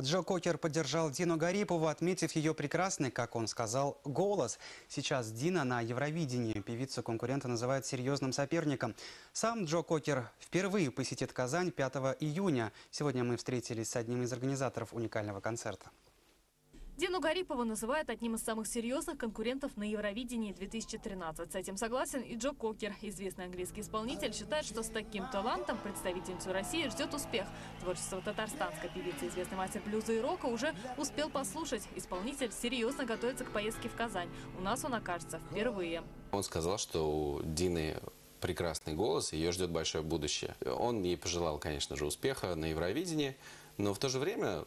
Джо Кокер поддержал Дину Гарипову, отметив ее прекрасный, как он сказал, голос. Сейчас Дина на Евровидении. Певицу конкурента называют серьезным соперником. Сам Джо Кокер впервые посетит Казань 5 июня. Сегодня мы встретились с одним из организаторов уникального концерта. Дину Гарипову называют одним из самых серьезных конкурентов на Евровидении 2013. С этим согласен и Джо Кокер. Известный английский исполнитель считает, что с таким талантом представительницу России ждет успех. Творчество татарстанской певицы, известный мастер блюза и рока, уже успел послушать. Исполнитель серьезно готовится к поездке в Казань. У нас он окажется впервые. Он сказал, что у Дины прекрасный голос, ее ждет большое будущее. Он ей пожелал, конечно же, успеха на Евровидении, но в то же время,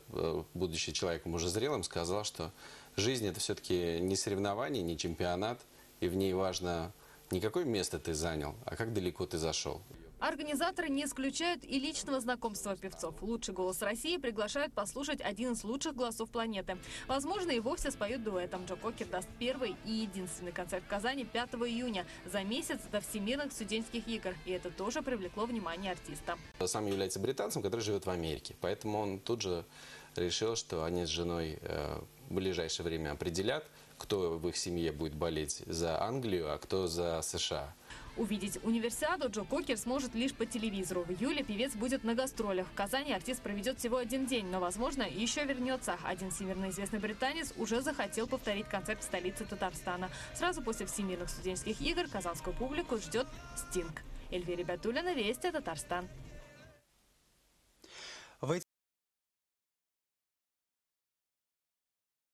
будучи человеком уже зрелым, сказал, что жизнь – это все-таки не соревнование, не чемпионат, и в ней важно не какое место ты занял, а как далеко ты зашел. Организаторы не исключают и личного знакомства певцов. Лучший голос России приглашают послушать один из лучших голосов планеты. Возможно, и вовсе споют дуэтом. Джо Кокер даст первый и единственный концерт в Казани 5 июня, за месяц до Всемирных студенческих игр. И это тоже привлекло внимание артиста. Сам является британцем, который живет в Америке. Поэтому он тут же решил, что они с женой в ближайшее время определят, кто в их семье будет болеть за Англию, а кто за США. Увидеть универсиаду Джо Кокер сможет лишь по телевизору. В июле певец будет на гастролях. В Казани артист проведет всего один день, но, возможно, еще вернется. Один всемирно известный британец уже захотел повторить концерт в столице Татарстана. Сразу после Всемирных студенческих игр казанскую публику ждет Стинг. Эльвира Батулина, Вести, Татарстан.